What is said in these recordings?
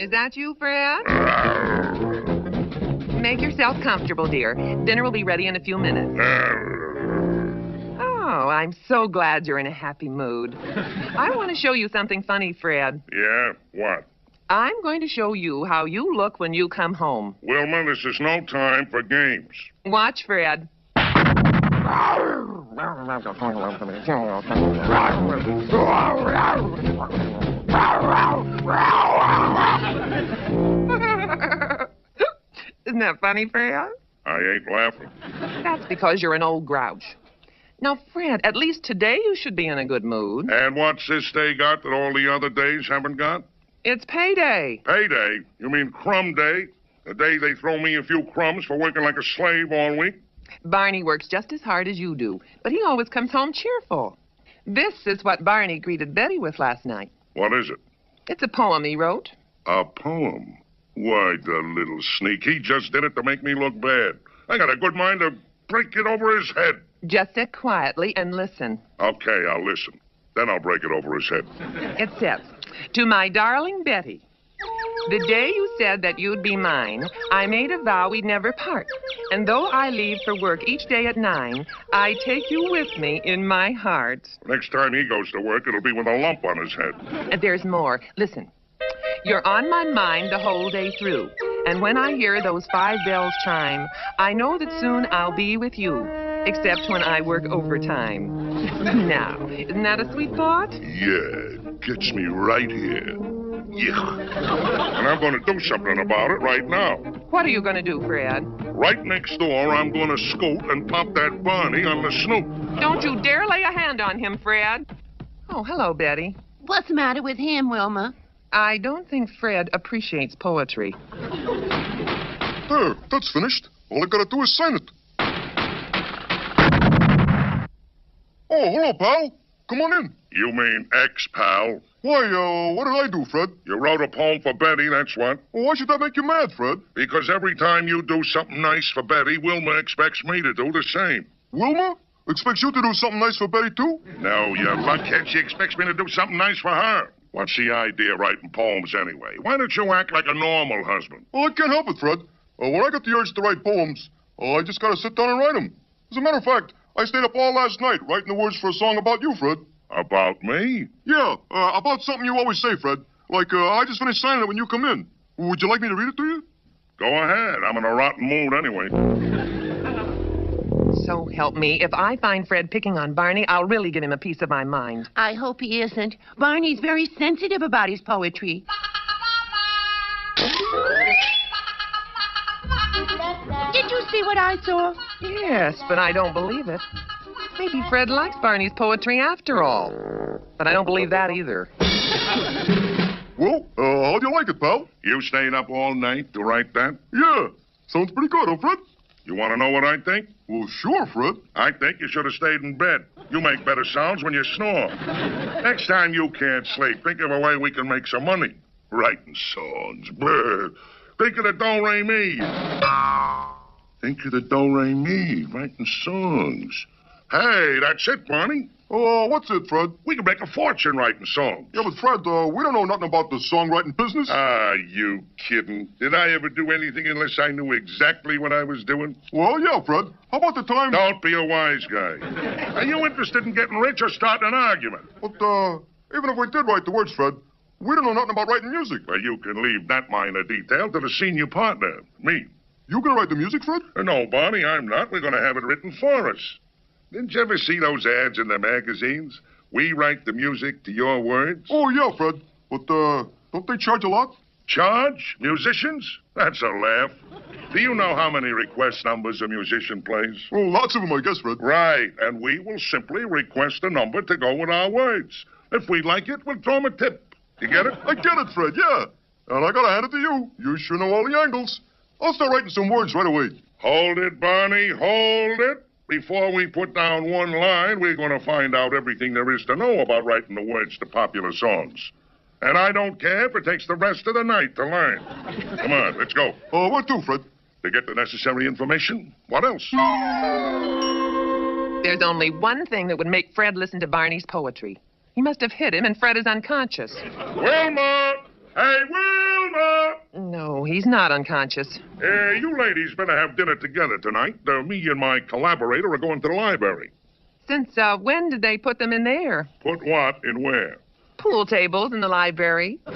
Is that you, Fred? Make yourself comfortable, dear. Dinner will be ready in a few minutes. Oh, I'm so glad you're in a happy mood. I want to show you something funny, Fred. Yeah? What? I'm going to show you how you look when you come home. Wilma, this is no time for games. Watch, Fred. Isn't that funny, Fred? I ain't laughing. That's because you're an old grouch. Now, Fred, at least today you should be in a good mood. And what's this day got that all the other days haven't got? It's payday. Payday? You mean crumb day? The day they throw me a few crumbs for working like a slave all week? Barney works just as hard as you do, but he always comes home cheerful. This is what Barney greeted Betty with last night. What is it? It's a poem he wrote. A poem? Why, the little sneak. He just did it to make me look bad. I got a good mind to break it over his head. Just sit quietly and listen. Okay, I'll listen. Then I'll break it over his head. It says, "To my darling Betty, the day you said that you'd be mine, I made a vow we'd never part. And though I leave for work each day at 9, I take you with me in my heart." Next time he goes to work, it'll be with a lump on his head. And there's more. Listen. "You're on my mind the whole day through. And when I hear those 5 bells chime, I know that soon I'll be with you, except when I work overtime." Now, isn't that a sweet thought? Yeah, gets me right here. Yeah. And I'm going to do something about it right now. What are you going to do, Fred? Right next door, I'm going to scoot and pop that Barney on the snoot. Don't you dare lay a hand on him, Fred. Oh, hello, Betty. What's the matter with him, Wilma? I don't think Fred appreciates poetry. There, that's finished. All I gotta do is sign it. Oh, hello, pal. Come on in. You mean ex-pal? Why, what did I do, Fred? You wrote a poem for Betty, that's what. Well, why should that make you mad, Fred? Because every time you do something nice for Betty, Wilma expects me to do the same. Wilma expects you to do something nice for Betty, too? No, you luckhead. She expects me to do something nice for her. What's the idea of writing poems anyway? Why don't you act like a normal husband? Well, I can't help it, Fred. When I got the urge to write poems, I just gotta sit down and write them. As a matter of fact, I stayed up all last night writing the words for a song about you, Fred. About me? Yeah, about something you always say, Fred. Like, I just finished signing it when you come in. Would you like me to read it to you? Go ahead. I'm in a rotten mood anyway. So help me, if I find Fred picking on Barney, I'll really give him a piece of my mind. I hope he isn't. Barney's very sensitive about his poetry. Did you see what I saw? Yes, but I don't believe it. Maybe Fred likes Barney's poetry after all. But I don't believe that either. Well, how do you like it, pal? You stayed up all night to write that? Yeah, sounds pretty good, huh, Fred? You want to know what I think? Well, sure, Fred. I think you should have stayed in bed. You make better sounds when you snore. Next time you can't sleep, think of a way we can make some money. Writing songs. Brr. Think of the do-re-mi. Think of the do-re-mi. Writing songs. Hey, that's it, Barney. What's it, Fred? We can make a fortune writing songs. Yeah, but Fred, we don't know nothing about the songwriting business. Ah, you kidding. Did I ever do anything unless I knew exactly what I was doing? Well, yeah, Fred. How about the time... Don't be a wise guy. Are you interested in getting rich or starting an argument? But, even if we did write the words, Fred, we don't know nothing about writing music. Well, you can leave that minor detail to the senior partner, me. You gonna write the music, Fred? No, Barney, I'm not. We're gonna have it written for us. Didn't you ever see those ads in the magazines? We write the music to your words. Oh, yeah, Fred. But, don't they charge a lot? Charge? Musicians? That's a laugh. Do you know how many request numbers a musician plays? Oh, lots of them, I guess, Fred. Right, and we will simply request a number to go with our words. If we like it, we'll throw them a tip. You get it? I get it, Fred, yeah. And I gotta hand it to you. You sure know all the angles. I'll start writing some words right away. Hold it, Barney, hold it. Before we put down one line, we're going to find out everything there is to know about writing the words to popular songs. And I don't care if it takes the rest of the night to learn. Come on, let's go. Where to, Fred? To get the necessary information. What else? There's only one thing that would make Fred listen to Barney's poetry. He must have hit him, and Fred is unconscious. Wilma! Hey, Wilma! No, he's not unconscious. You ladies better have dinner together tonight. Me and my collaborator are going to the library. Since when did they put them in there? Put what in where? Pool tables in the library. Go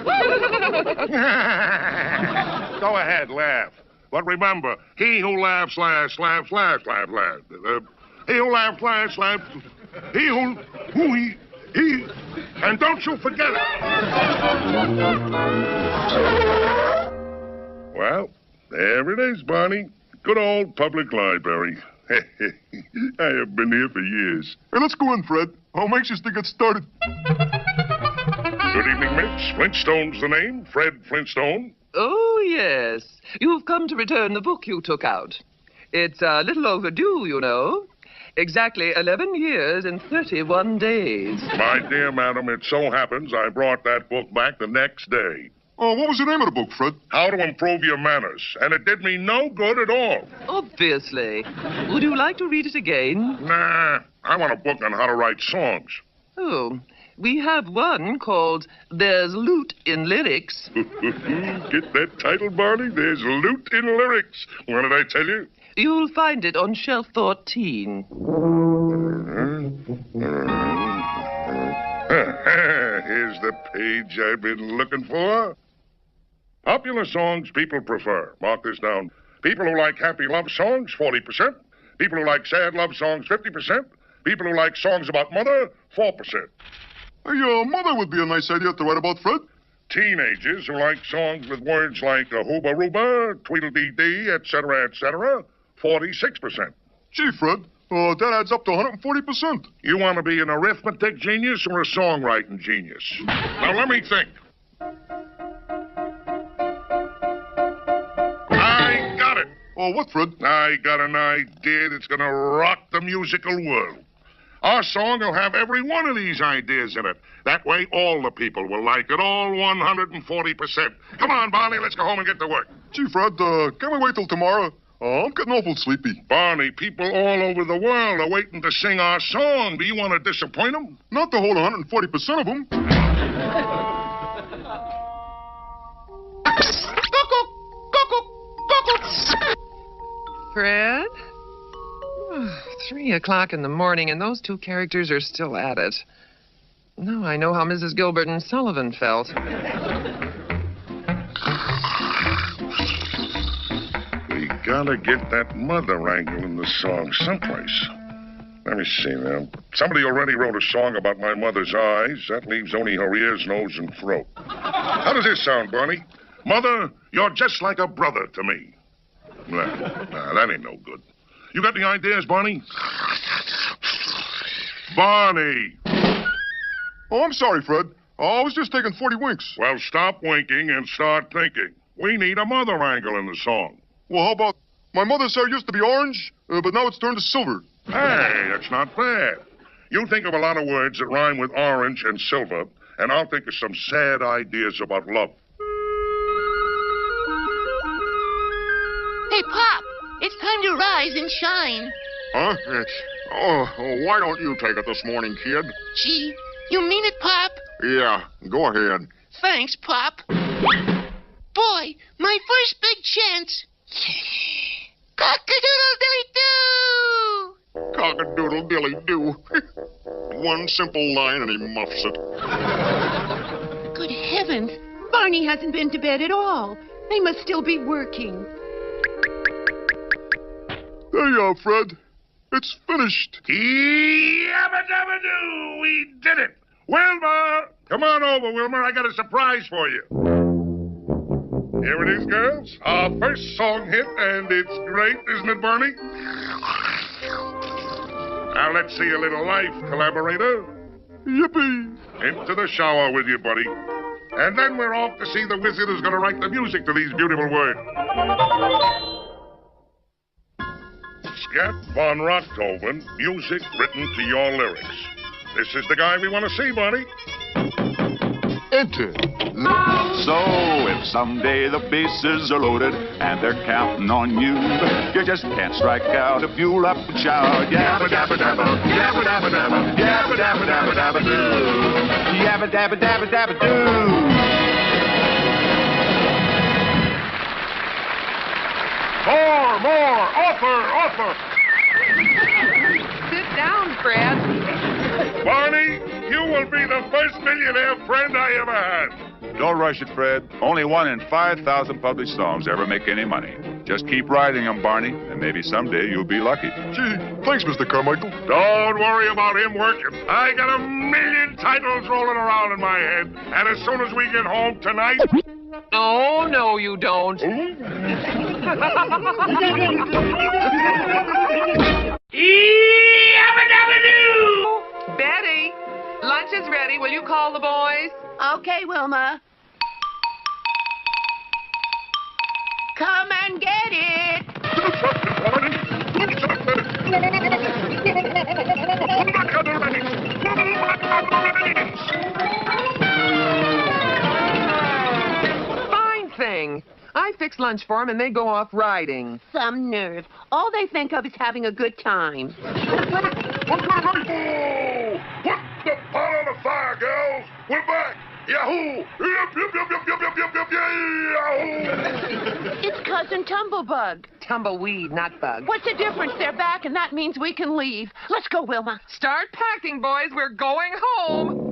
ahead, laugh. But remember, he who laughs last, laughs last, laugh last. He who laughs last, laughs. He who he. And don't you forget it. Well, there it is, Barney. Good old public library. I have been here for years. Hey, let's go in, Fred. I'm anxious to get started. Good evening, Mitch. Flintstone's the name. Fred Flintstone. Oh, yes. You've come to return the book you took out. It's a little overdue, you know. Exactly 11 years and 31 days. My dear madam, it so happens I brought that book back the next day. Oh, what was the name of the book, Fred? How to Improve Your Manners. And it did me no good at all. Obviously. Would you like to read it again? Nah, I want a book on how to write songs. Oh, we have one called There's Loot in Lyrics. Get that title, Barney? There's loot in lyrics. What did I tell you? You'll find it on shelf 14. Here's the page I've been looking for. Popular songs people prefer. Mark this down. People who like happy love songs, 40%. People who like sad love songs, 50%. People who like songs about mother, 4%. Hey, mother would be a nice idea to write about, Fred. Teenagers who like songs with words like hooba rooba, tweedledee-dee, etc., 46%. Gee, Fred, that adds up to 140%. You want to be an arithmetic genius or a songwriting genius? Now, let me think. I got it. Oh, what, Fred? I got an idea that's going to rock the musical world. Our song will have every one of these ideas in it. That way, all the people will like it, all 140%. Come on, Barney, let's go home and get to work. Gee, Fred, can we wait till tomorrow? I'm getting awful sleepy. Barney, people all over the world are waiting to sing our song. Do you want to disappoint them? Not the whole 140% of them. Fred? 3 o'clock in the morning, and those two characters are still at it. Now I know how Mrs. Gilbert and Sullivan felt. We gotta get that mother angle in the song someplace. Let me see now. Somebody already wrote a song about my mother's eyes. That leaves only her ears, nose, and throat. How does this sound, Barney? Mother, you're just like a brother to me. Nah, that ain't no good. You got any ideas, Barney? Barney! Oh, I'm sorry, Fred. I was just taking 40 winks. Well, stop winking and start thinking. We need a mother angle in the song. Well, how about my mother's hair used to be orange, but now it's turned to silver. Hey, that's not bad. You think of a lot of words that rhyme with orange and silver, and I'll think of some sad ideas about love. Hey, Pop, it's time to rise and shine. Huh? Why don't you take it this morning, kid? Gee, you mean it, Pop? Yeah, go ahead. Thanks, Pop. Boy, my first big chance. Cock-a-doodle-dilly-doo! Cock-a-doodle-dilly-doo. One simple line and he muffs it. Good heavens. Barney hasn't been to bed at all. They must still be working. There you are, Fred. It's finished. Yabba-dabba-doo! We did it! Wilma! Come on over, Wilma. I got a surprise for you. Here it is, girls. Our first song hit, and it's great, isn't it, Barney? Now, let's see a little life, collaborator. Yippee! Into the shower with you, buddy. And then we're off to see the wizard who's going to write the music to these beautiful words. Scat von Rocktoven, music written to your lyrics. This is the guy we want to see, Barney. Enter. So, if someday the bases are loaded and they're counting on you, you just can't strike out if you'll up and shout. Yabba dabba dabba, yabba dabba dabba, yabba dabba dabba dabba doo. Yabba dabba dabba dabba doo. More! Offer! Sit down, Fred. Barney, you will be the first millionaire friend I ever had. Don't rush it, Fred. Only 1 in 5,000 published songs ever make any money. Just keep writing them, Barney, and maybe someday you'll be lucky. Gee, thanks, Mr. Carmichael. Don't worry about him working. I got 1,000,000 titles rolling around in my head. And as soon as we get home tonight... Oh, no, you don't. Betty, lunch is ready. Will you call the boys? Okay, Wilma. Come and get it. Fine thing. I fix lunch for them and they go off riding. Some nerve. All they think of is having a good time. Put the pot on the fire, girls. We're back. Yahoo! Yahoo! It's Cousin Tumblebug. Tumbleweed, not bug. What's the difference? They're back, and that means we can leave. Let's go, Wilma. Start packing, boys. We're going home.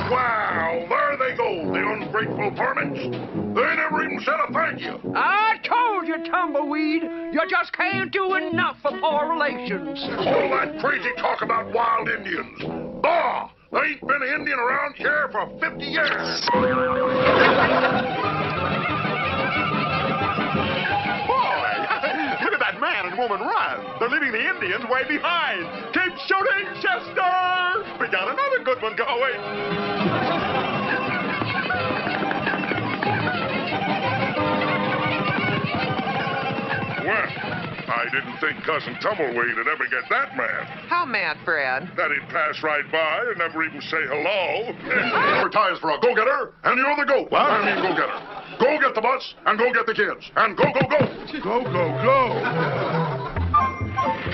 Wow, there they go, the ungrateful vermins. They never even said a thank you. I told you, Tumbleweed, you just can't do enough for poor relations. All that crazy talk about wild Indians. Bah! There ain't been an Indian around here for 50 years. Boy, look at that man and woman run. They're leaving the Indians way behind. Keep shooting, Chester! We got another good one going. Well, I didn't think Cousin Tumbleweed would ever get that mad. How mad, Fred? That he'd pass right by and never even say hello. Advertise for a go-getter, and you're the goat. Go-getter. Go get the bus, and go get the kids. And go. Go.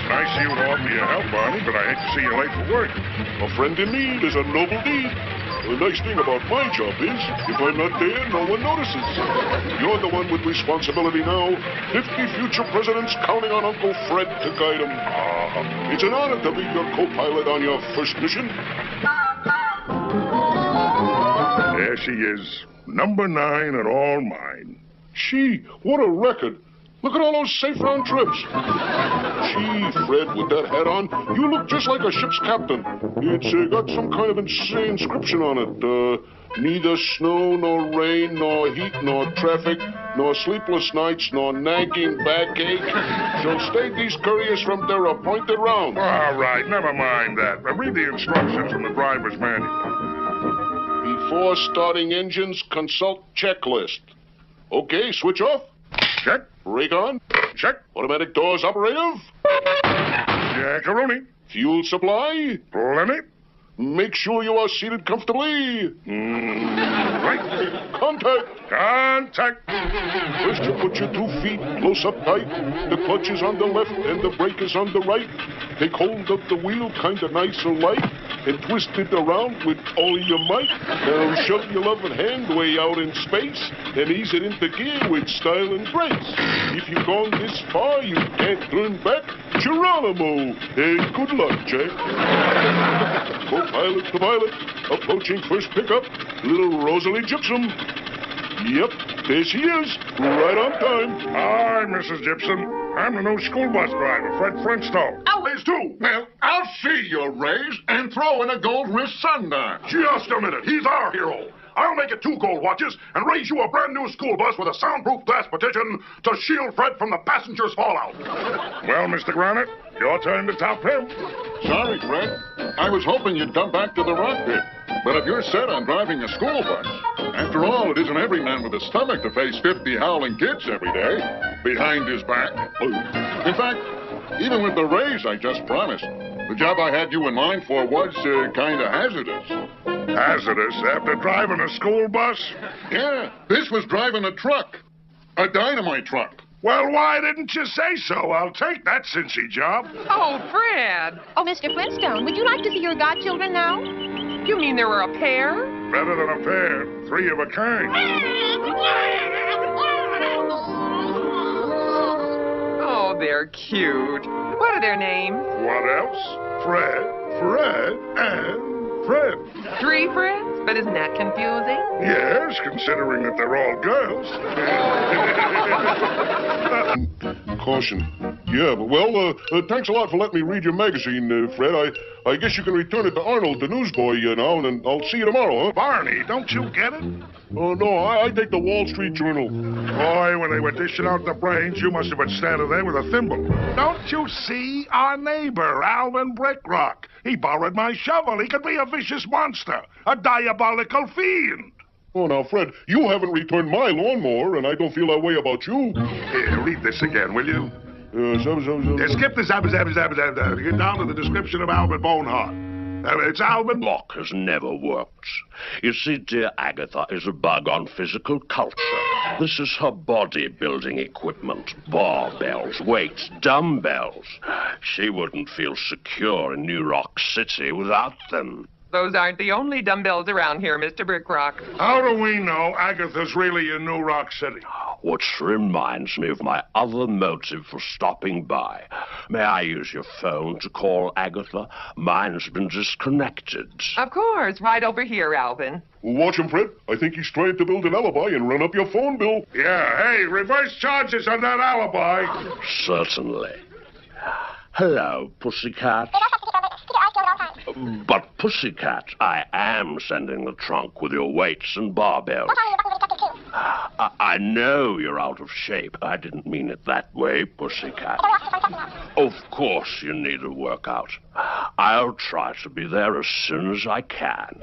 Nice of you to offer your help, Barney, but I hate to see you late for work. A friend in need is a noble deed. The nice thing about my job is, if I'm not there, no one notices. You're the one with responsibility now. 50 future presidents counting on Uncle Fred to guide them. It's an honor to be your co-pilot on your first mission. There she is, number 9 and all mine. Gee, what a record. Look at all those safe round trips. Gee, Fred, with that hat on, you look just like a ship's captain. It's got some kind of insane inscription on it. Neither snow, nor rain, nor heat, nor traffic, nor sleepless nights, nor nagging backache shall stay these couriers from their appointed rounds. All right, never mind that. Read the instructions from the driver's manual. Before starting engines, consult checklist. Okay, switch off. Check. Brake on. Check. Automatic doors operative. Jackaroni. Fuel supply. Plenty. Make sure you are seated comfortably. Right. Contact. Contact. First, you put your 2 feet close up tight. The clutch is on the left and the brake is on the right. Take hold of the wheel kind of nice and light and twist it around with all your might. Now shove your loving hand way out in space and ease it into gear with style and grace. If you've gone this far, you can't turn back. Geronimo. And good luck, Jack. Co-pilot to pilot. Approaching first pickup. Little Rosalie Gypsum. Yep, there she is. Right on time. Hi, Mrs. Gibson. I'm the new school bus driver, Fred Flintstone. Raise 2. Well, I'll see your raise and throw in a gold wrist sundial. Just a minute. He's our hero. I'll make it 2 gold watches and raise you a brand new school bus with a soundproof glass partition to shield Fred from the passengers' fallout. Well, Mr. Granite, your turn to top him. Sorry, Fred. I was hoping you'd come back to the rock pit. But if you're set on driving a school bus, after all, it isn't every man with a stomach to face 50 howling kids every day behind his back. In fact, even with the raise I just promised, the job I had you in mind for was kind of hazardous. Hazardous after driving a school bus? Yeah, this was driving a truck. A dynamite truck. Well, why didn't you say so? I'll take that cincy job. Oh, Fred. Oh, Mr. Flintstone, would you like to see your godchildren now? You mean there were a pair? Better than a pair. 3 of a kind. they're cute. What are their names? What else? Fred, and Fred. 3 Freds? But isn't that confusing? Yes, considering that they're all girls. Caution. Yeah, but well, thanks a lot for letting me read your magazine, Fred. I guess you can return it to Arnold, the newsboy, now, and I'll see you tomorrow, huh? Barney, don't you get it? Oh, no, I take the Wall Street Journal. Boy, when they were dishing out the brains, you must have been standing there with a thimble. Don't you see our neighbor, Alvin Brickrock? He borrowed my shovel. He could be a vicious monster, a diabolical fiend. Oh, now, Fred, you haven't returned my lawnmower, and I don't feel that way about you. Here, read this again, will you? Skip the zab. Get down to the description of Alvin Boneheart. It's Alvin. Lock has never worked. You see, dear Agatha is a bug on physical culture. This is her bodybuilding equipment. Barbells, weights, dumbbells. She wouldn't feel secure in New Rock City without them. Those aren't the only dumbbells around here, Mr. Brickrock. How do we know Agatha's really in New Rock City? Which reminds me of my other motive for stopping by. May I use your phone to call Agatha? Mine's been disconnected. Of course, right over here, Alvin. Watch him, Fred. I think he's trying to build an alibi and run up your phone bill. Yeah, hey, reverse charges on that alibi. Certainly. Hello, Pussycat. But, Pussycat, I am sending the trunk with your weights and barbells. I know you're out of shape. I didn't mean it that way, Pussycat. Of course you need a workout. I'll try to be there as soon as I can.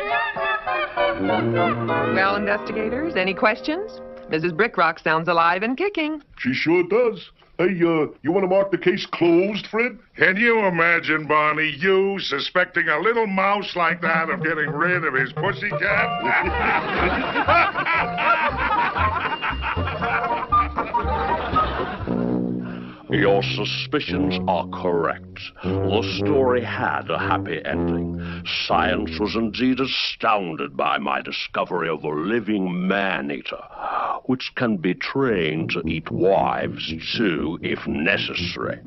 Well, investigators, any questions? Mrs. Brickrock sounds alive and kicking. She sure does. Hey, you want to mark the case closed, Fred? Can you imagine, Barney, you suspecting a little mouse like that of getting rid of his pussycat? Your suspicions are correct. The story had a happy ending. Science was indeed astounded by my discovery of a living man-eater, which can be trained to eat wives, too, if necessary.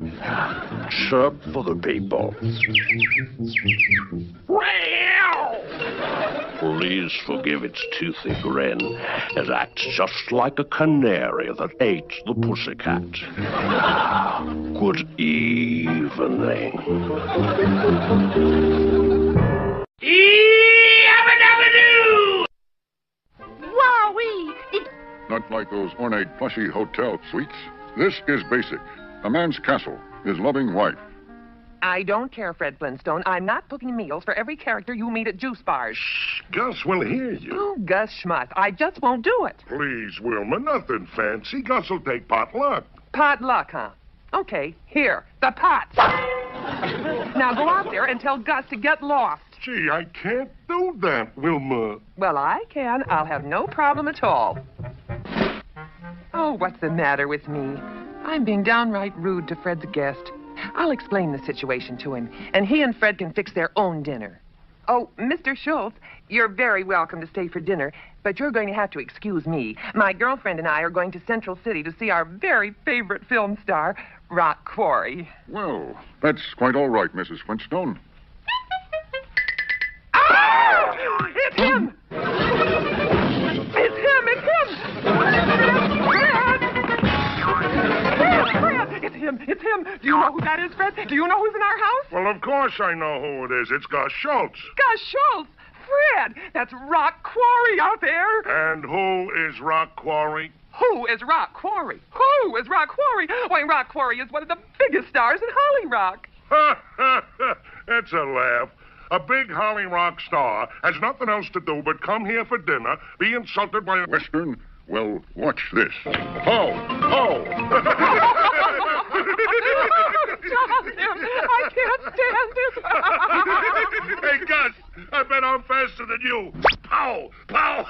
Chirp for the people. Please forgive its toothy grin. It acts just like a canary that ate the pussycat. Good evening. Wowee! Not like those ornate, plushy hotel suites. This is basic. A man's castle, his loving wife. I don't care, Fred Flintstone. I'm not cooking meals for every character you meet at juice bars. Gus will hear you. Oh, Gus Schmuth, I just won't do it. Please, Wilma, nothing fancy. Gus will take potluck. Potluck, huh? Okay, here, the pots. Now go out there and tell Gus to get lost. Gee, I can't do that, Wilma. Well, I can. I'll have no problem at all. Oh, what's the matter with me? I'm being downright rude to Fred's guest. I'll explain the situation to him, and he and Fred can fix their own dinner. Oh, Mr. Schultz, you're very welcome to stay for dinner, but you're going to have to excuse me. My girlfriend and I are going to Central City to see our very favorite film star, Rock Quarry. Well, that's quite all right, Mrs. Flintstone. Oh! It's him! It's him! It's him! Fred! It's him! It's him! Do you know who that is, Fred? Do you know who's in our house? Well, of course I know who it is. It's Gus Schultz. Gus Schultz! Fred! That's Rock Quarry out there! And who is Rock Quarry? Who is Rock Quarry? Who is Rock Quarry? Why, Rock Quarry is one of the biggest stars in Holly Rock. That's a laugh. A big Holly Rock star has nothing else to do but come here for dinner, be insulted by a... Western? Well, watch this. Oh! Stop him! I can't stand him! Hey, Gus, I bet I'm faster than you. Pow! Pow!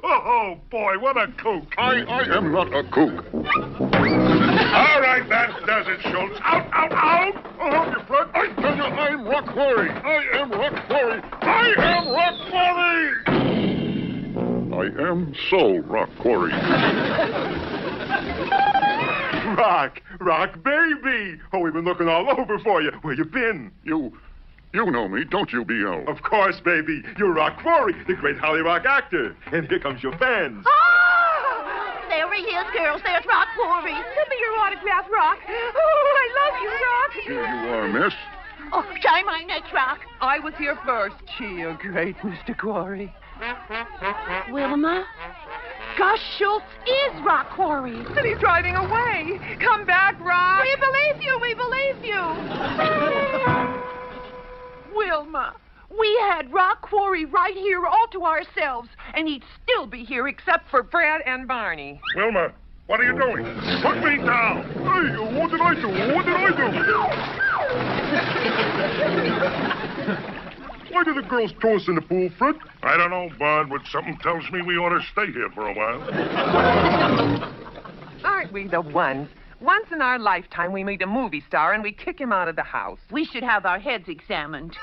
Oh, boy, what a kook. I am not a kook. All right, that does it, Schultz. Out! Oh, hold your Fred. I tell you, I'm Rock Quarry. I am Rock Quarry. I am Rock Quarry! I am so Rock Quarry. Rock baby! Oh, we've been looking all over for you. Where you been? You know me, don't you, B.O.? Of course, baby. You're Rock Quarry, the great Holly Rock actor. And here comes your fans. Oh! There he is, girls. There's Rock Quarry. Send me your autograph, Rock. Oh, I love you, Rock. Here you are, miss. Oh, try my next, Rock. I was here first. Gee, you're great, Mr. Quarry. Wilma? Gus Schultz is Rock Quarry. And he's driving away. Come back, Rock. We believe you. We believe you. Wilma, we had Rock Quarry right here all to ourselves, and he'd still be here except for Brad and Barney. Wilma, what are you doing? Put me down. Hey, what did I do? What did I do? Why did the girls throw us in the pool, Fred? I don't know, Bud, but something tells me we ought to stay here for a while. Aren't we the ones? Once in our lifetime, we meet a movie star and we kick him out of the house. we should have our heads examined.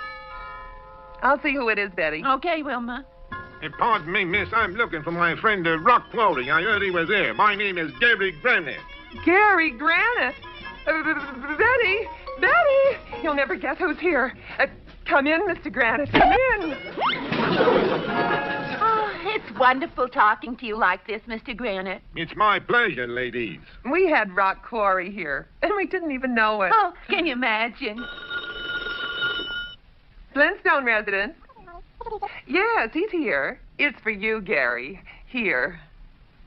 I'll see who it is, Betty. Okay, Wilma. Hey, pardon me, miss. I'm looking for my friend, Rock Quarry. I heard he was here. My name is Gary Granite. Gary Granite. Betty! Betty! You'll never guess who's here. Come in, Mr. Granite. Come in. Oh, it's wonderful talking to you like this, Mr. Granite. It's my pleasure, ladies. We had Rock Quarry here, and we didn't even know it. Oh, can you imagine? Flintstone resident. Yes, he's here. It's for you, Gary. Here.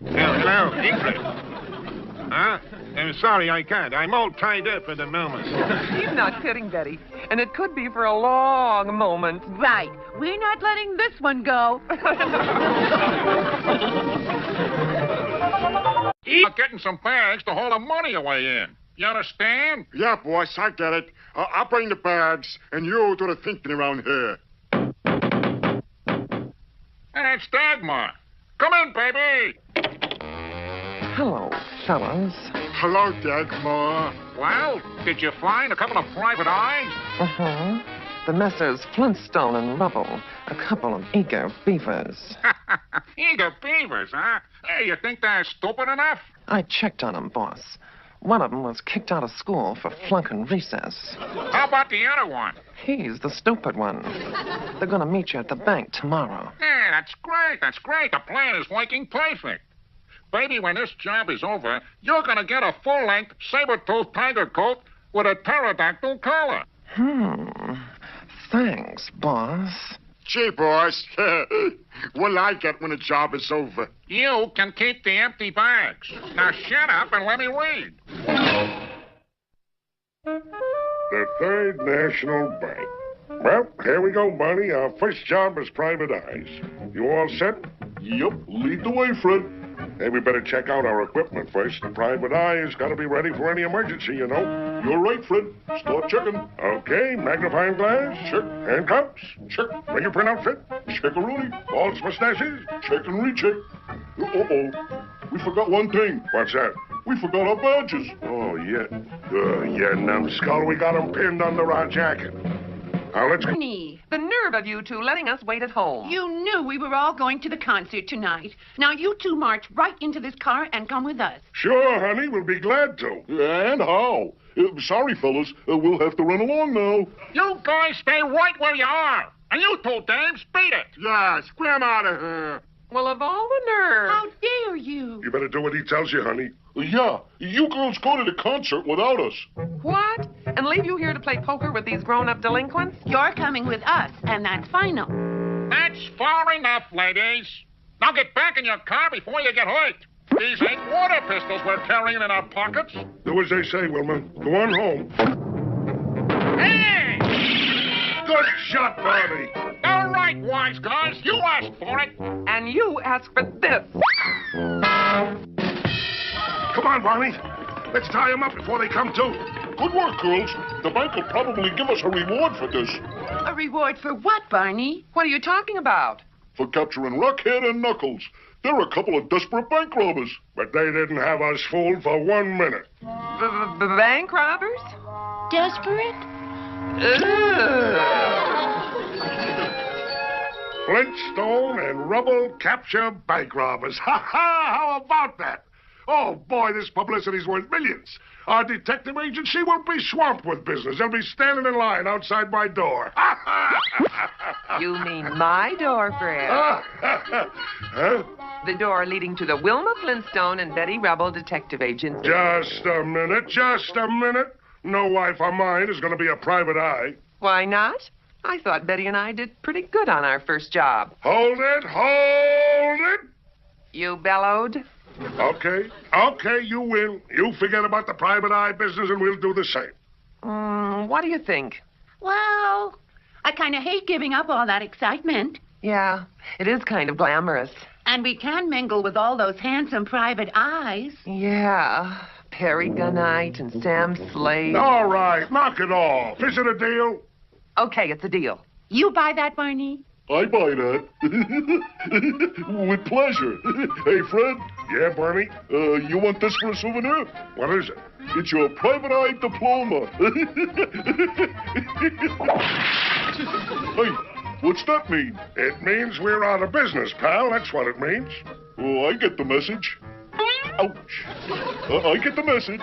Oh, hello, Ingrid. Huh? I'm sorry, I can't. I'm all tied up at the moment. He's not kidding, Betty. And it could be for a long moment. Right. We're not letting this one go. I'm getting some bags to haul the money away in. You understand? Yeah, boss, I get it. I'll bring the bags, and you do the thinking around here. And it's Dagmar. Come in, baby. Hello, fellas. Hello, Dagmar. Well, did you find a couple of private eyes? Uh-huh. The Messrs. Flintstone and Rubble. A couple of eager beavers. Eager beavers, huh? Hey, you think they're stupid enough? I checked on them, boss. One of them was kicked out of school for flunking recess. How about the other one? He's the stupid one. They're gonna meet you at the bank tomorrow. Yeah, that's great. That's great. The plan is working perfect. Baby, when this job is over, you're gonna get a full-length saber-toothed tiger coat with a pterodactyl collar. Thanks, boss. Gee, boss. What'll I get when the job is over? You can keep the empty bags. Now shut up and let me read. The Third National Bank. Well, here we go, Barney. Our first job is private eyes. You all set? Yep, lead the way, Fred. Hey, we better check out our equipment first. The private eye has got to be ready for any emergency, you know. You're right, Fred. Start checking. Okay, magnifying glass. Check. Handcuffs. Check. Fingerprint outfit. Check-a-rooney. False mustaches. Check and recheck. Uh-oh. We forgot one thing. What's that? We forgot our badges. Oh, yeah. Yeah, numbskull. We got them pinned under our jacket. Now, let's go. The nerve of you two letting us wait at home. You knew we were all going to the concert tonight. Now you two march right into this car and come with us. Sure, honey. We'll be glad to. And how? Sorry, fellas. We'll have to run along now. You guys stay right where you are. And you two dames, beat it. Yeah, scram out of here. Well, of all the nerve. How dare you? You better do what he tells you, honey. Yeah, you girls go to the concert without us. What? And leave you here to play poker with these grown-up delinquents? You're coming with us, and that's final. That's far enough, ladies. Now get back in your car before you get hurt. These ain't water pistols we're carrying in our pockets. Do as they say, Wilma. Go on home. Hey! Good shot, Barney. All right, wise guys. You asked for it. And you asked for this. Come on, Barney. Let's tie them up before they come to. Good work, girls. The bank will probably give us a reward for this. A reward for what, Barney? What are you talking about? For capturing Rockhead and Knuckles. They're a couple of desperate bank robbers. But they didn't have us fooled for 1 minute. The bank robbers? Desperate? Flintstone and Rubble capture bank robbers. Ha ha! How about that? Oh, boy, this publicity's worth millions. Our detective agency will be swamped with business. They'll be standing in line outside my door. You mean my door, Fred. Huh? The door leading to the Wilma Flintstone and Betty Rubble detective agency. Just a minute, just a minute. No wife of mine is going to be a private eye. Why not? I thought Betty and I did pretty good on our first job. Hold it, hold it. You bellowed? Okay, you win. You forget about the private eye business and we'll do the same. What do you think? Well, I kind of hate giving up all that excitement. Yeah, it is kind of glamorous. And we can mingle with all those handsome private eyes. Yeah, Perry Gunite and Sam Slade. All right, knock it off. Is it a deal? Okay, it's a deal. You buy that, Barney? I buy that. With pleasure. Hey, Fred. Yeah, Barney? You want this for a souvenir? What is it? It's your private eye diploma. Hey, what's that mean? It means we're out of business, pal. That's what it means. Oh, I get the message. Ouch. I get the message.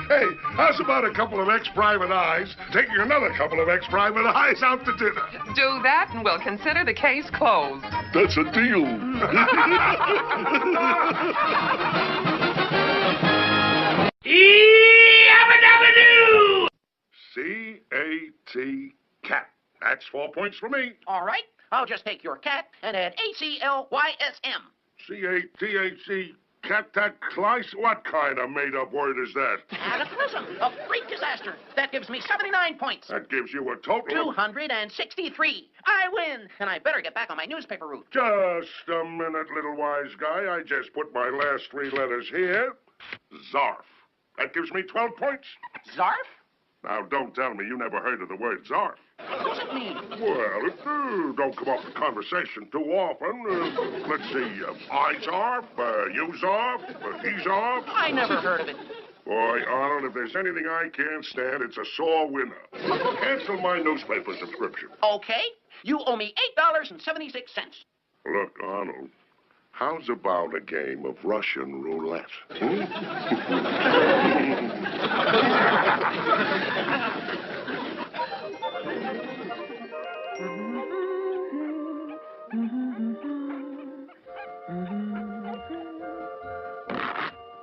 Hey, how's about a couple of ex-private eyes taking another couple of ex-private eyes out to dinner? Do that and we'll consider the case closed. That's a deal. Yabba-dabba-doo! C-A-T, cat. That's 4 points for me. All right. I'll just take your cat and add A-C-L-Y-S-M. C-A-T-H-C, cataclysm? What kind of made-up word is that? Cataclysm, a freak disaster. That gives me 79 points. That gives you a total of... 263. I win, and I better get back on my newspaper route. Just a minute, little wise guy. I just put my last 3 letters here. Zarf. That gives me 12 points. Zarf? Now, don't tell me you never heard of the word zarf. What does it mean? Well, it don't come up in conversation too often. Let's see, I zarf, you zarf, he zarf. I never heard of it. Boy, Arnold, if there's anything I can't stand, it's a sore winner. Cancel my newspaper subscription. Okay. You owe me $8.76. Look, Arnold, how's about a game of Russian roulette?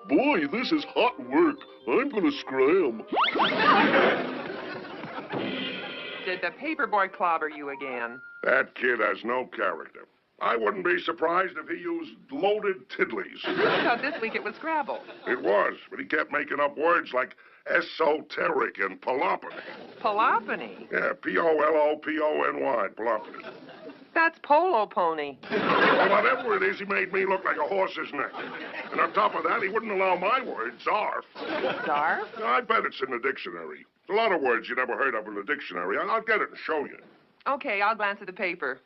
Boy, this is hot work. I'm gonna scram. Did the paperboy clobber you again? That kid has no character. I wouldn't be surprised if he used loaded tiddlies. I thought this week it was Scrabble. It was, but he kept making up words like esoteric and palopony. Palopony? Yeah, P-O-L-O-P-O-N-Y, palopony. That's polo pony. Well, whatever it is, he made me look like a horse's neck. And on top of that, he wouldn't allow my word, zarf. Zarf? I bet it's in the dictionary. There's a lot of words you never heard of in the dictionary. I'll get it and show you. Okay, I'll glance at the paper.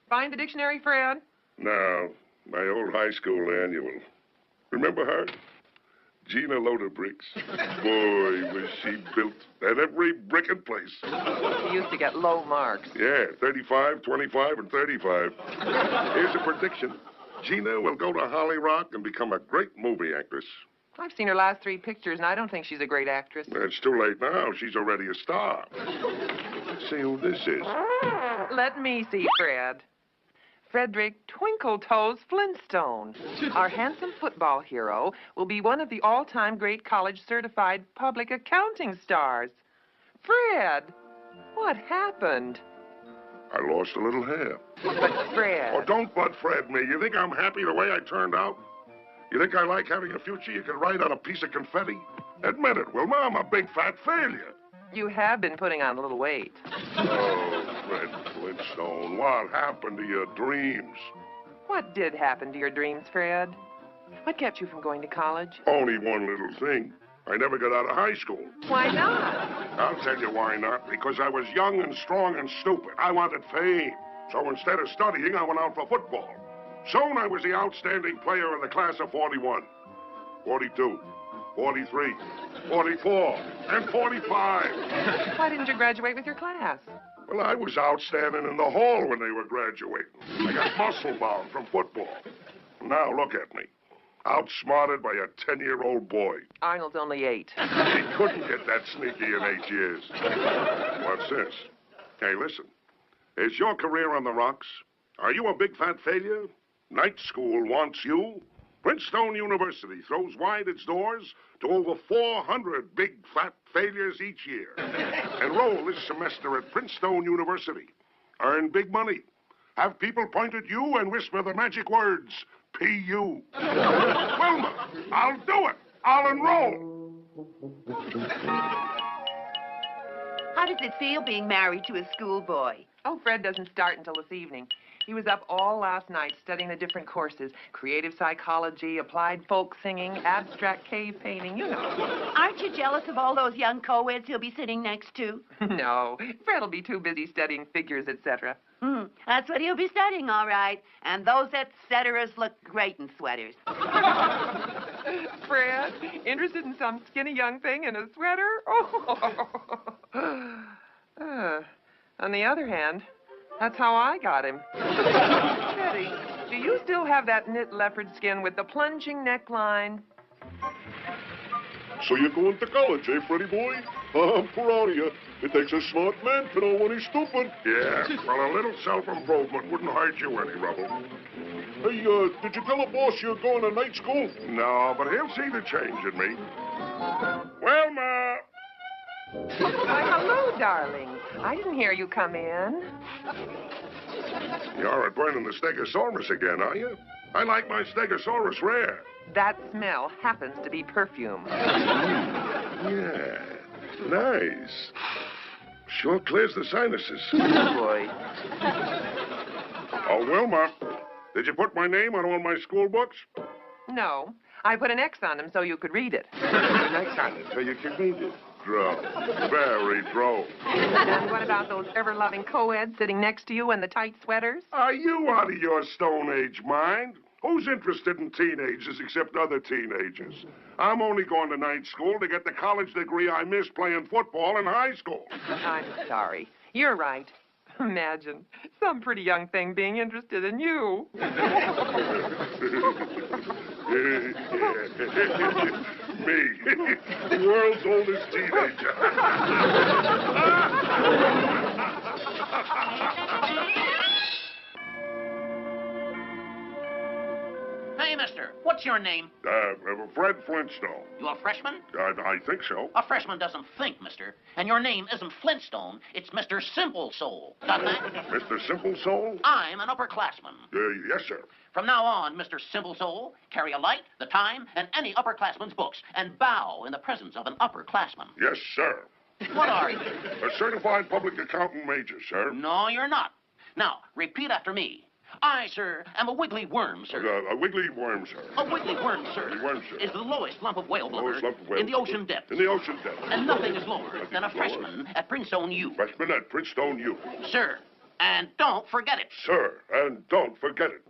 Find the dictionary, Fred? No, my old high school annual. Remember her? Gina Loader Bricks. Boy, was she built at every brick in place. She used to get low marks. Yeah, 35, 25, and 35. Here's a prediction. Gina will go to Holly Rock and become a great movie actress. I've seen her last 3 pictures, and I don't think she's a great actress. It's too late now. She's already a star. Let's see who this is. Let me see, Fred. Frederick Twinkle Toes Flintstone. Our handsome football hero will be one of the all-time great college-certified public accounting stars. Fred, what happened? I lost a little hair. But Fred... Oh, don't but Fred me. You think I'm happy the way I turned out? You think I like having a future you can write on a piece of confetti? Admit it, Wilma, I'm a big fat failure. You have been putting on a little weight. Oh, Fred Flintstone, what happened to your dreams? What did happen to your dreams, Fred? What kept you from going to college? Only one little thing. I never got out of high school. Why not? I'll tell you why not. Because I was young and strong and stupid. I wanted fame. So instead of studying, I went out for football. Soon I was the outstanding player in the class of 41, 42, 43, 44, and 45. Why didn't you graduate with your class? Well, I was out standing in the hall when they were graduating. I got muscle bound from football. Now look at me. Outsmarted by a 10-year-old boy. Arnold's only 8. He couldn't get that sneaky in 8 years. What's this? Hey, listen. Is your career on the rocks? Are you a big fat failure? Night school wants you? Flintstone University throws wide its doors to over 400 big fat failures each year. Enroll this semester at Flintstone University. Earn big money. Have people point at you and whisper the magic words, P.U. Wilma, I'll do it. I'll enroll. How does it feel being married to a schoolboy? Oh, Fred doesn't start until this evening. He was up all last night studying the different courses. Creative psychology, applied folk singing, abstract cave painting, you know. Aren't you jealous of all those young co-eds he'll be sitting next to? No, Fred'll be too busy studying figures, etc. That's what he'll be studying, all right. And those et-ceteras look great in sweaters. Fred, interested in some skinny young thing in a sweater? Oh. On the other hand, that's how I got him. Teddy, do you still have that knit leopard skin with the plunging neckline? So you're going to college, eh, Freddie boy? I'm proud of you. It takes a smart man to know when he's stupid. Yeah, well, a little self-improvement wouldn't hurt you any, Rubble. Hey, did you tell the boss you're going to night school? No, but he'll see the change in me. Wilma! Why, hello, darling. I didn't hear you come in. You're at burning the Stegosaurus again, are you? I like my Stegosaurus rare. That smell happens to be perfume. Yeah, nice. Sure clears the sinuses. Boy. Oh, Wilma, did you put my name on all my school books? No, I put an X on them so you could read it. An X on it so you can read it. Droll. Very droll. And what about those ever-loving co-eds sitting next to you in the tight sweaters? Are you out of your Stone Age mind? Who's interested in teenagers except other teenagers? I'm only going to night school to get the college degree I missed playing football in high school. I'm sorry. You're right. Imagine some pretty young thing being interested in you. Me, the world's oldest teenager. Hey, mister, what's your name? Fred Flintstone. You a freshman? I think so. A freshman doesn't think, mister. And your name isn't Flintstone, it's Mr. Simple Soul. Got that? Mr. Simple Soul? I'm an upperclassman. Yes, sir. From now on, Mr. Simple Soul, carry a light, the time, and any upperclassman's books, and bow in the presence of an upperclassman. Yes, sir. What are you? A certified public accountant major, sir. No, you're not. Now, repeat after me. I, sir, am a wiggly worm, sir. A wiggly worm, sir. A wiggly worm, sir. Wiggly worm, sir. Is the lowest lump of whale blubber Lowest lump of whale in the ocean depths. In the ocean depths. And nothing is lower than a freshman at Flintstone U. Freshman at Flintstone U. Sir, and don't forget it. Sir, and don't forget it.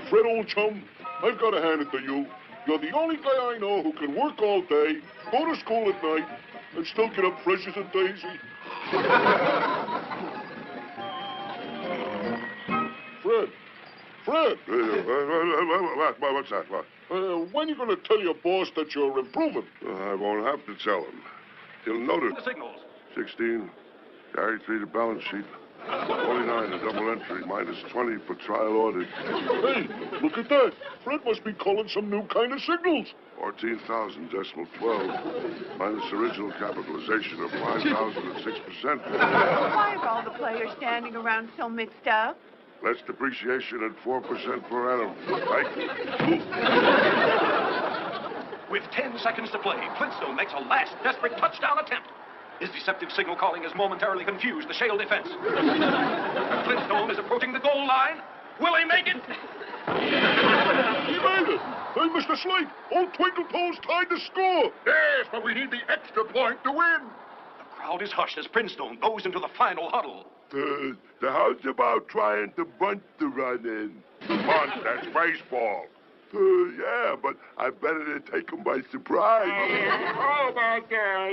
Fred, old chum, I've got to hand it to you. You're the only guy I know who can work all day, go to school at night, and still get up fresh as a daisy. Fred! What's that? What? When are you going to tell your boss that you're improving? I won't have to tell him. He'll notice. The signals. 16. Carry 3 to balance sheet. 49 a double entry. Minus 20 for trial audit. Hey, look at that. Fred must be calling some new kind of signals. 14,000 decimal 12. Minus original capitalization of 5,006%. Why are all the players standing around so mixed up? Less depreciation at 4% per annum. Right? With 10 seconds to play, Flintstone makes a last desperate touchdown attempt. His deceptive signal calling has momentarily confused the Shale defense. And Flintstone is approaching the goal line. Will he make it? He made it! Hey, Mr. Slate, old Twinkle Toes tied the score. Yes, but we need the extra point to win. The crowd is hushed as Flintstone goes into the final huddle. How's about trying to bunt the run in? Bunt, that's baseball. Yeah, but I better take him by surprise. How about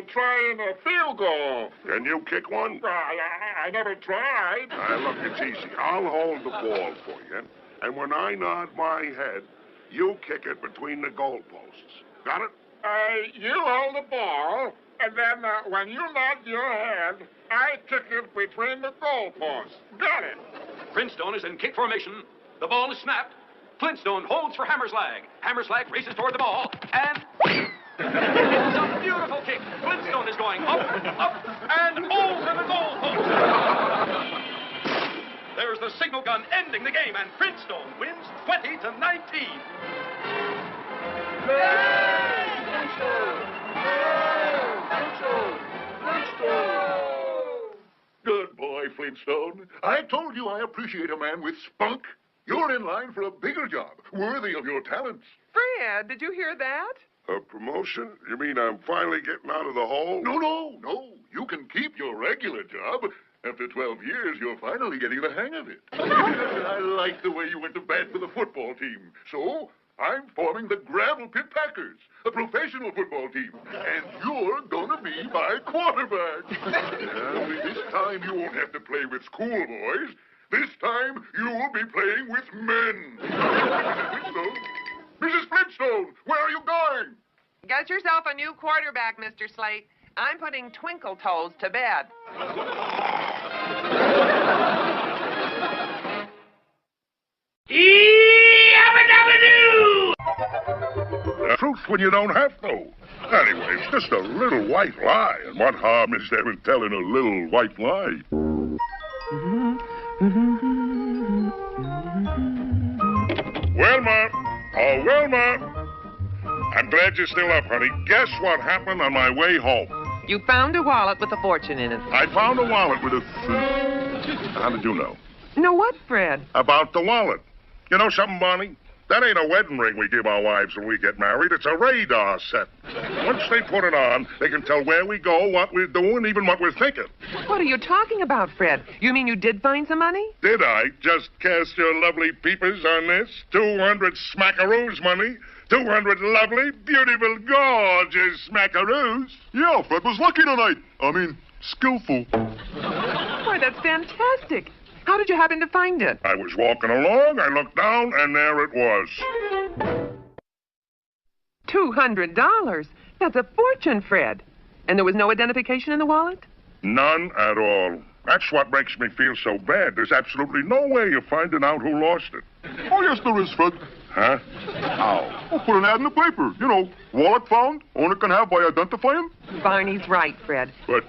trying a field goal? Can you kick one? I never tried. Look, it's easy. I'll hold the ball for you. And when I nod my head, you kick it between the goalposts. Got it? You hold the ball, and then when you nod your head, I kick it between the goalposts. Got it? Flintstone is in kick formation. The ball is snapped. Flintstone holds for Hammerslag. Hammerslag races toward the ball, and... It's a beautiful kick. Flintstone is going up, and over the goalpost. There's the signal gun ending the game, and Flintstone wins 20-19. Good boy, Flintstone. I told you I appreciate a man with spunk. You're in line for a bigger job, worthy of your talents. Fred, did you hear that? A promotion? You mean I'm finally getting out of the hole? No. You can keep your regular job. After 12 years, you're finally getting the hang of it. I like the way you went to bat for the football team. So, I'm forming the Gravel Pit Packers, a professional football team. And you're gonna be my quarterback. This time you won't have to play with schoolboys. This time you'll be playing with men. Mrs. Flintstone, where are you going? Get yourself a new quarterback, Mr. Slate. I'm putting Twinkle Toes to bed. Truth when you don't have to. Anyway, it's just a little white lie. And what harm is there in telling a little white lie? Wilma! Oh, Wilma! I'm glad you're still up, honey. Guess what happened on my way home? You found a wallet with a fortune in it. I found a wallet with a... How did you know? Know what, Fred? About the wallet. You know something, Bonnie? That ain't a wedding ring we give our wives when we get married. It's a radar set. Once they put it on, they can tell where we go, what we're doing, even what we're thinking. What are you talking about, Fred? You mean you did find some money? Did I? Just cast your lovely peepers on this. 200 smackaroos money. 200 lovely, beautiful, gorgeous smackaroos. Yeah, Fred was lucky tonight. I mean, skillful. Boy, that's fantastic. How did you happen to find it? I was walking along, I looked down, and there it was. $200? That's a fortune, Fred. And there was no identification in the wallet? None at all. That's what makes me feel so bad. There's absolutely no way of finding out who lost it. Oh, yes, there is, Fred. Huh? How? We'll put an ad in the paper. You know, wallet found, owner can have by identifying. Barney's right, Fred. But...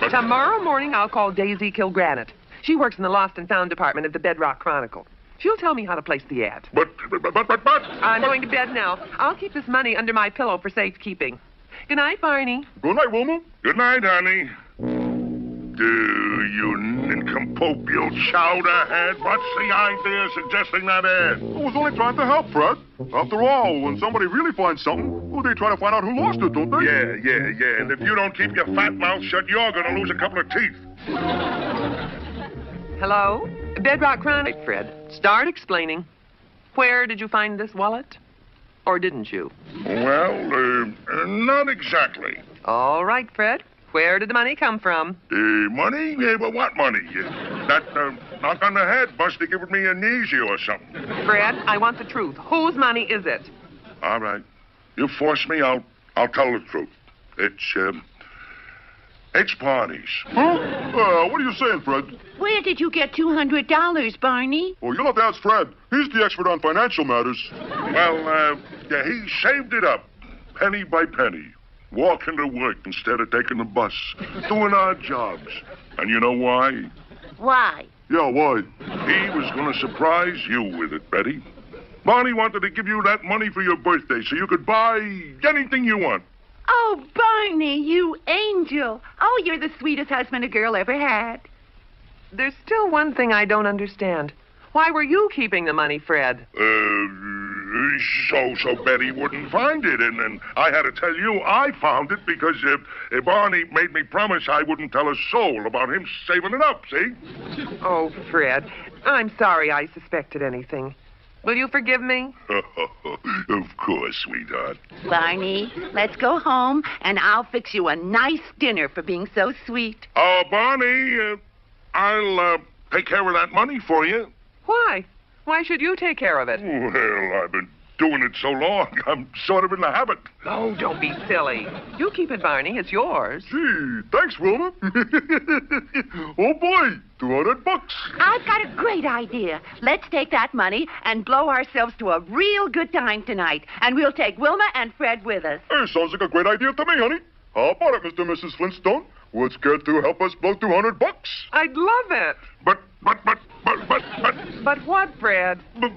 Tomorrow morning, I'll call Daisy Kilgranite. She works in the Lost and Found department of the Bedrock Chronicle. She'll tell me how to place the ad. But... I'm going to bed now. I'll keep this money under my pillow for safekeeping. Good night, Barney. Good night, Wilma. Good night, honey. You nincompoop, you chowderhead. What's the idea of suggesting that ad? I was only trying to help, Fred. After all, when somebody really finds something, well, they try to find out who lost it, don't they? Yeah. And if you don't keep your fat mouth shut, you're going to lose a couple of teeth. Hello? Bedrock Chronicle, Fred. Start explaining. Where did you find this wallet? Or didn't you? Well, not exactly. All right, Fred. Where did the money come from? Money? Yeah, but what money? That knock on the head must have given me amnesia or something. Fred, I want the truth. Whose money is it? All right. You force me, I'll tell the truth. It's Barney's. Huh? What are you saying, Fred? Where did you get $200, Barney? Well, you'll have to ask Fred. He's the expert on financial matters. Well, he saved it up, penny by penny. Walking to work instead of taking the bus. Doing odd jobs. And you know why? Why? Yeah, why? He was going to surprise you with it, Betty. Barney wanted to give you that money for your birthday so you could buy anything you want. Oh, Barney, you angel. Oh, you're the sweetest husband a girl ever had. There's still one thing I don't understand. Why were you keeping the money, Fred? So Betty wouldn't find it, and I had to tell you I found it because Barney made me promise I wouldn't tell a soul about him saving it up, see? Oh, Fred, I'm sorry I suspected anything. Will you forgive me? Of course, sweetheart. Barney, let's go home, and I'll fix you a nice dinner for being so sweet. Barney, I'll take care of that money for you. Why? Why should you take care of it? Well, I've been doing it so long, I'm sort of in the habit. Oh, don't be silly. You keep it, Barney. It's yours. Gee, thanks, Wilma. Oh, boy, $200. I've got a great idea. Let's take that money and blow ourselves to a real good time tonight. And we'll take Wilma and Fred with us. Hey, sounds like a great idea to me, honey. How about it, Mr. and Mrs. Flintstone? Would scared to help us blow $200? I'd love it. But, But what, Fred? no.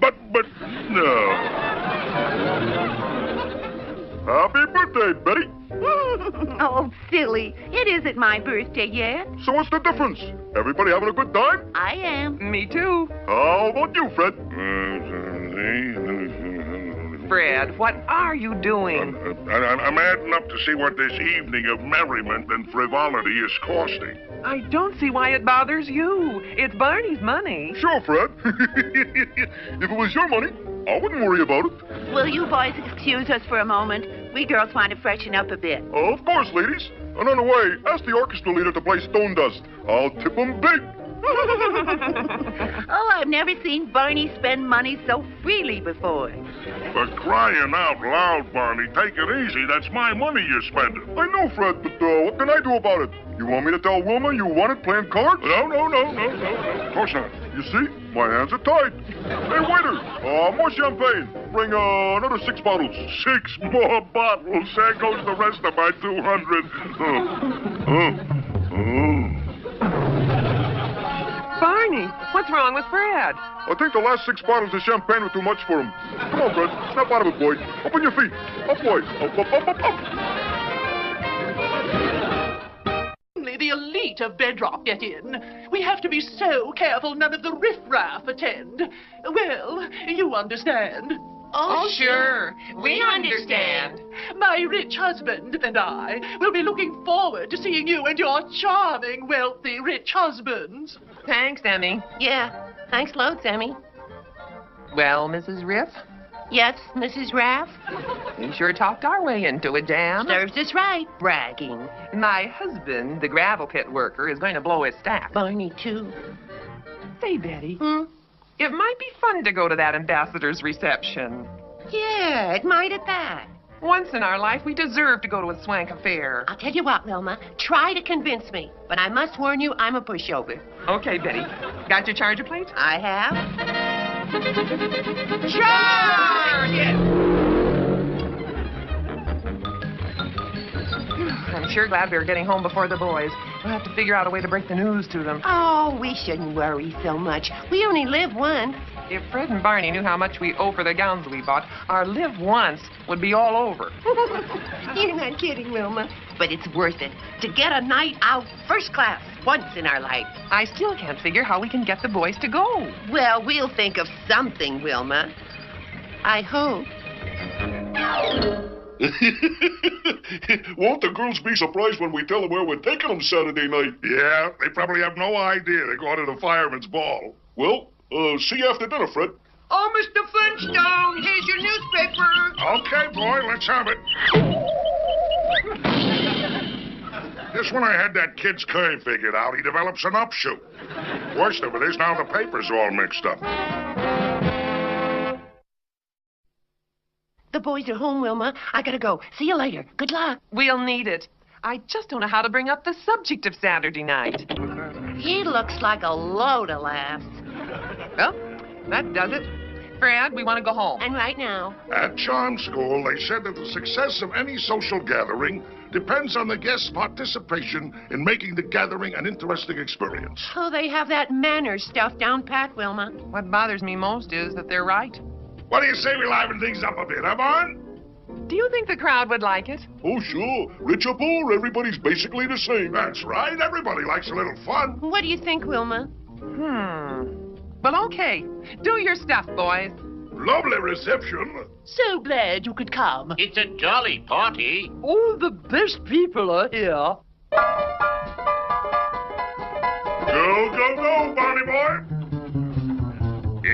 Happy birthday, Betty. Oh, silly. It isn't my birthday yet. So what's the difference? Everybody having a good time? I am. Me too. How about you, Fred? Fred, what are you doing? I'm adding up to see what this evening of merriment and frivolity is costing. I don't see why it bothers you. It's Barney's money. Sure, Fred. If it was your money, I wouldn't worry about it. Will you boys excuse us for a moment? We girls want to freshen up a bit. Of course, ladies. And on the way, ask the orchestra leader to play Stone Dust. I'll tip him big. Oh, I've never seen Barney spend money so freely before. For crying out loud, Barney, take it easy. That's my money you're spending. I know, Fred, but what can I do about it? You want me to tell Wilma you wanted playing cards? No. Of course not. You see, my hands are tied. Hey, waiter, more champagne. Bring another 6 bottles. 6 more bottles. There goes the rest of my 200. Barney, what's wrong with Fred? I think the last 6 bottles of champagne were too much for him. Come on, Fred. Snap out of it, boy. Up on your feet. Up, boy. Up. Only the elite of Bedrock get in. We have to be so careful none of the riffraff attend. Well, you understand. Oh, sure. We understand. My rich husband and I will be looking forward to seeing you and your charming, wealthy, rich husbands. Thanks, Emmy. Yeah. Thanks loads, Emmy. Well, Mrs. Riff, Yes, Mrs. Raff? we sure talked our way into it, Jam. Serves us right, bragging. My husband, the gravel pit worker, is going to blow his stack. Barney, too. Say, Betty, Hmm? it might be fun to go to that ambassador's reception. Yeah, it might at that. Once in our life, we deserve to go to a swank affair. I'll tell you what, Wilma. Try to convince me. But I must warn you, I'm a pushover. Okay, Betty. Got your charger plate? I have. Charge it! I'm sure glad we were getting home before the boys. We'll have to figure out a way to break the news to them. Oh, we shouldn't worry so much. We only live once. If Fred and Barney knew how much we owe for the gowns we bought, our live once would be all over. You're not kidding, Wilma. But it's worth it. To get a night out first class once in our life. I still can't figure how we can get the boys to go. Well, we'll think of something, Wilma. I hope. Won't the girls be surprised when we tell them where we're taking them Saturday night? Yeah, they probably have no idea they're going to the fireman's ball. Well, see you after dinner, Fred. Oh, Mr. Flintstone, here's your newspaper. Okay, boy, let's have it. Just when I had that kid's curve figured out, he develops an upshoot. Worst of it is now the paper's all mixed up. The boys are home, Wilma. I gotta go. See you later. Good luck. We'll need it. I just don't know how to bring up the subject of Saturday night. He looks like a load of laughs. Well, that does it. Fred, we want to go home. And right now. At Charm School, they said that the success of any social gathering depends on the guests' participation in making the gathering an interesting experience. Oh, they have that manners stuff down pat, Wilma. What bothers me most is that they're right. What do you say we liven things up a bit, huh, Vaughn? Do you think the crowd would like it? Oh, sure. Rich or poor, everybody's basically the same. That's right. Everybody likes a little fun. What do you think, Wilma? Well, okay. Do your stuff, boys. Lovely reception. So glad you could come. It's a jolly party. All the best people are here. Go, go, go, Barney boy.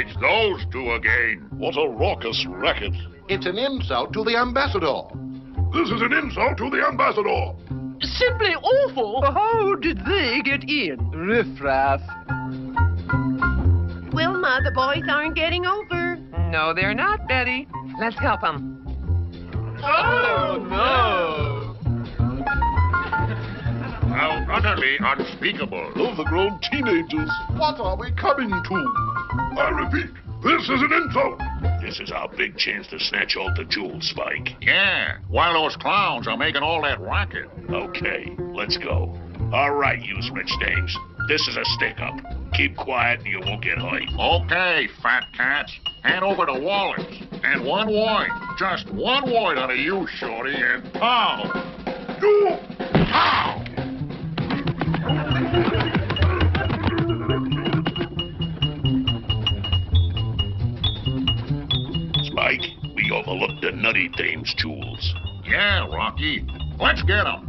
It's those two again. What a raucous racket. It's an insult to the ambassador. This is an insult to the ambassador. Simply awful. How did they get in? Riffraff. Wilma, the boys aren't getting over. No, they're not, Betty. Let's help them. Oh, no. How utterly unspeakable. Overgrown teenagers. What are we coming to? I repeat, this is an insult. This is our big chance to snatch all the jewels, Spike. Yeah, while those clowns are making all that racket. Okay, let's go. All right, you rich dames. This is a stick-up. Keep quiet and you won't get hurt. Okay, fat cats. Hand over the wallets. And one wine. Just one wine on a you, shorty, and pow! You! Pow! Spike, we overlooked the nutty dame's jewels. Yeah, Rocky. Let's get them.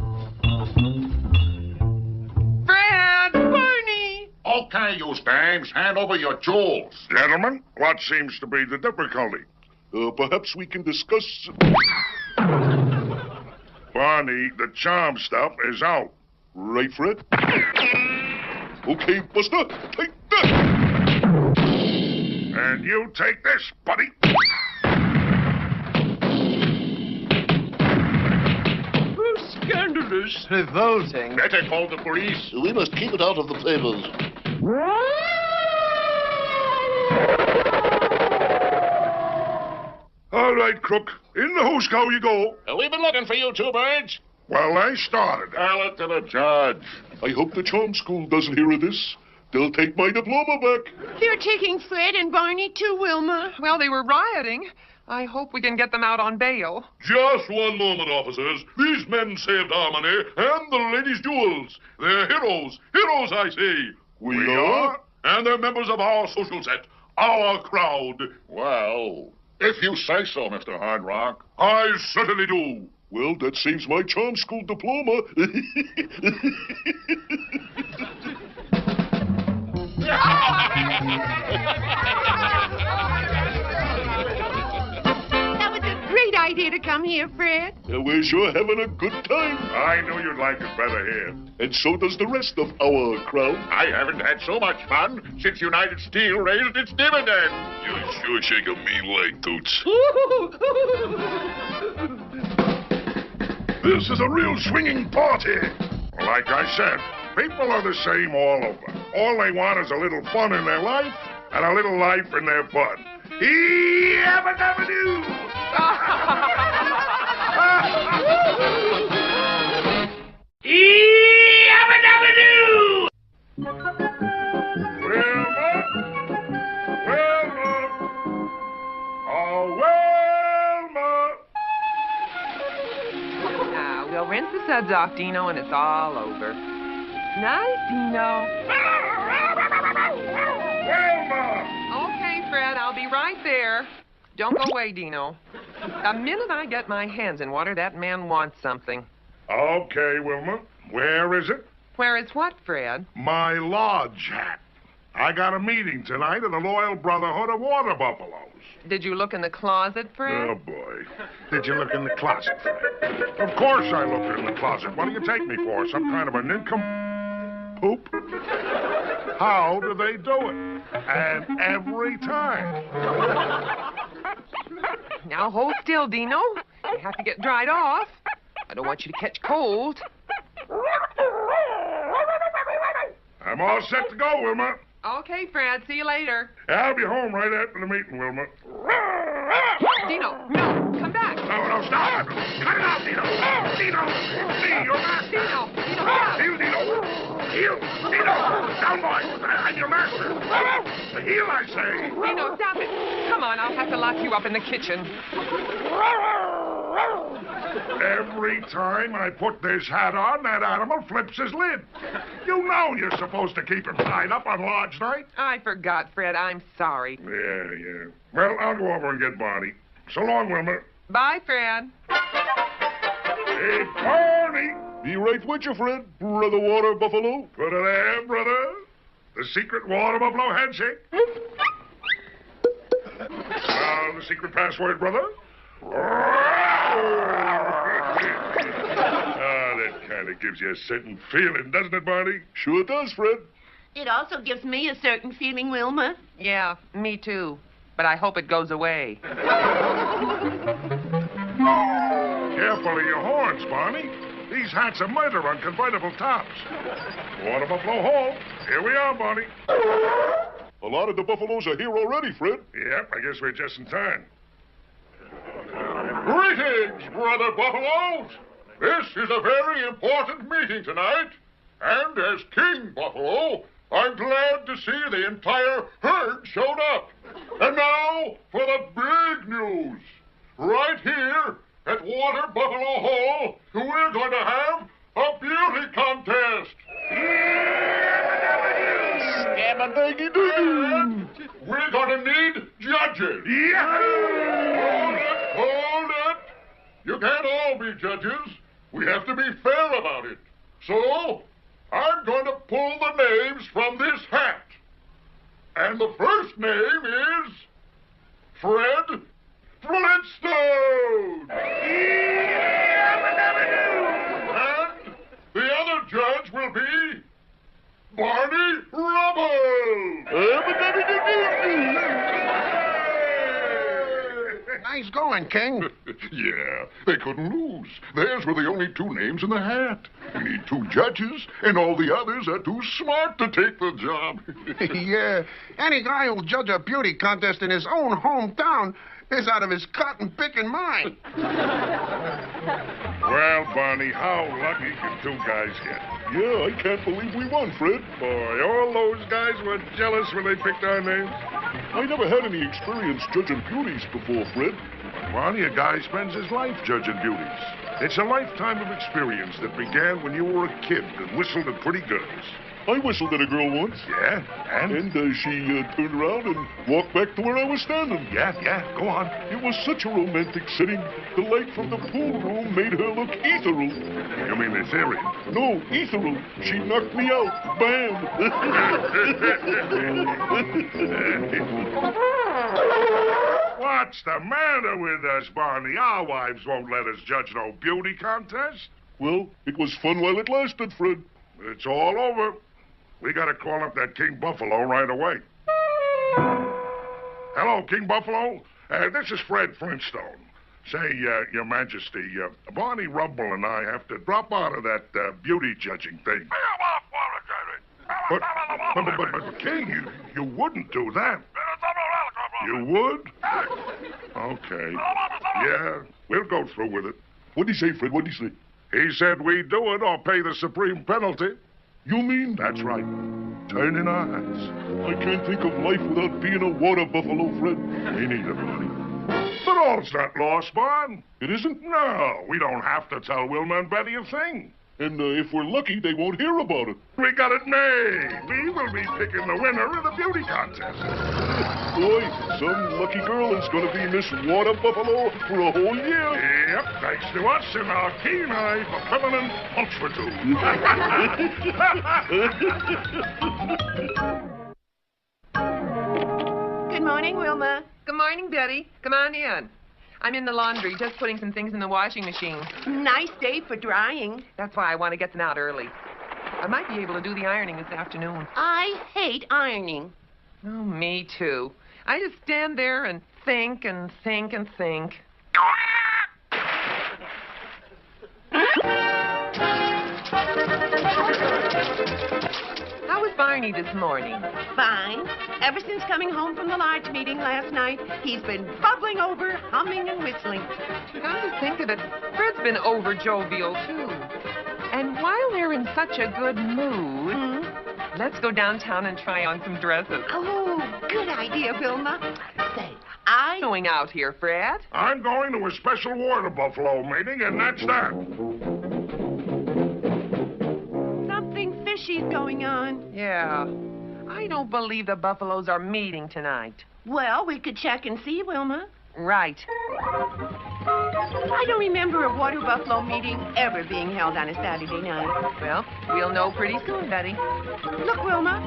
Fred! Barney! Okay, you dames. Hand over your jewels. Gentlemen, what seems to be the difficulty? Perhaps we can discuss... Barney, the charm stuff is out. Right, Fred? Okay, Buster, take that! And you take this, buddy. Oh, scandalous. Revolting. Better call the police. We must keep it out of the papers. All right, Crook. In the hoosegow you go. We've been looking for you two birds. Well, they started. Tell it to the judge. I hope the charm school doesn't hear of this. They'll take my diploma back. They're taking Fred and Barney too, Wilma. Well, they were rioting. I hope we can get them out on bail. Just one moment, officers. These men saved our money and the ladies' jewels. They're heroes. Heroes, I say. We are? And they're members of our social set. Our crowd. Well, if you say so, Mr. Hard Rock. I certainly do. Well, that saves my charm school diploma. That was a great idea to come here, Fred. We're sure having a good time. I knew you'd like it better here. And so does the rest of our crowd. I haven't had so much fun since United Steel raised its dividend. You sure shake a mean leg, Toots. This is a real swinging party. Like I said, people are the same all over. All they want is a little fun in their life and a little life in their butt. Yabba-dabba-doo! Yabba-dabba-doo! Wilma! Wilma! Oh, Wilma! Now, we'll rinse the suds off, Dino, and it's all over. Nice, Dino. Wilma! Okay, Fred, I'll be right there. Don't go away, Dino. The minute I get my hands in water, that man wants something. Okay, Wilma. Where is it? Where is what, Fred? My lodge hat. I got a meeting tonight of the Loyal Brotherhood of Water Buffaloes. Did you look in the closet, Fred? Oh, boy. Did you look in the closet, Fred? Of course I looked in the closet. What do you take me for? Some kind of a nincompoop? How do they do it? And every time. Now hold still, Dino. You have to get dried off. I don't want you to catch cold. I'm all set to go, Wilma. Okay, Fred. See you later. I'll be home right after the meeting, Wilma. Dino, no. Come back. No, stop. Cut it out, Dino. Dino. See, you're master. Dino, stop. Heel, Dino. Heel. Dino. Down, boy. I'm your master. The heel, I say. Dino, stop it. Come on, I'll have to lock you up in the kitchen. Every time I put this hat on, that animal flips his lid. You know you're supposed to keep him tied up on lodge night. I forgot, Fred. I'm sorry. Yeah. Well, I'll go over and get Barney. So long, Wilma. Bye, Fred. Hey, Barney. Be right with you, Fred, Brother Water Buffalo. Put it there, brother. The secret water buffalo handshake. The secret password, brother? That kind of gives you a certain feeling, doesn't it, Barney? Sure does, Fred. It also gives me a certain feeling, Wilma. Yeah, me too. But I hope it goes away. Careful of your horns, Barney. These hats are murder on convertible tops. Water Buffalo Hall. Here we are, Barney. A lot of the buffaloes are here already, Fred. Yep, I guess we're just in time. Greetings, brother buffaloes. This is a very important meeting tonight. And as King Buffalo, I'm glad to see the entire herd showed up. And now for the big news. Right here at Water Buffalo Hall, we're going to have a beauty contest. And we're going to need judges. Hold it. You can't all be judges. We have to be fair about it. So, I'm going to pull the names from this hat. And the first name is Fred Flintstones. And the other judge will be Barney Rubble. Nice going, King. Yeah, they couldn't lose. Theirs were the only two names in the hat. We need two judges, and all the others are too smart to take the job. Yeah, any guy who'll judge a beauty contest in his own hometown is out of his cotton-picking mind. Well, Barney, how lucky can two guys get? Yeah, I can't believe we won, Fred. Boy, all those guys were jealous when they picked our names. I never had any experience judging beauties before, Fred. Barney, a guy spends his life judging beauties. It's a lifetime of experience that began when you were a kid and whistled at pretty girls. I whistled at a girl once. Yeah? And she turned around and walked back to where I was standing. Yeah, go on. It was such a romantic setting. The light from the pool room made her look ethereal. You mean ethereal? No, ethereal. She knocked me out. Bam! What's the matter with us, Barney? Our wives won't let us judge no beauty contest. Well, it was fun while it lasted, Fred. It's all over. We gotta call up that King Buffalo right away. Hello, King Buffalo. This is Fred Flintstone. Say, Your Majesty, Barney Rubble and I have to drop out of that beauty judging thing. But King, you wouldn't do that. You would? Okay. Yeah, we'll go through with it. What'd he say, Fred? What'd he say? He said we'd do it or pay the supreme penalty. You mean? That's right. Turn in our hats. I can't think of life without being a water buffalo, Fred. Me neither, Barney. But all's not lost, Barn. It isn't? No, we don't have to tell Wilma and Betty a thing. And if we're lucky, they won't hear about it. We got it made. We will be picking the winner of the beauty contest. Boy, some lucky girl is going to be Miss Water Buffalo for a whole year. Yep, thanks to us and our keen eye for feminine ultratube. Good morning, Wilma. Good morning, Betty. Come on in. I'm in the laundry, just putting some things in the washing machine. Nice day for drying. That's why I want to get them out early. I might be able to do the ironing this afternoon. I hate ironing. Oh, me too. I just stand there and think and think and think. How was Barney this morning? Fine. Ever since coming home from the lodge meeting last night, he's been bubbling over, humming and whistling. Come to think of it, Fred's been over jovial, too. And while they're in such a good mood, let's go downtown and try on some dresses. Oh, good idea, Wilma. Say, going out here, Fred? I'm going to a special water buffalo meeting, and that's that. Something fishy's going on. Yeah. I don't believe the buffaloes are meeting tonight. Well, we could check and see, Wilma. Right. I don't remember a water buffalo meeting ever being held on a Saturday night. Well, we'll know pretty soon, Betty. Look, Wilma.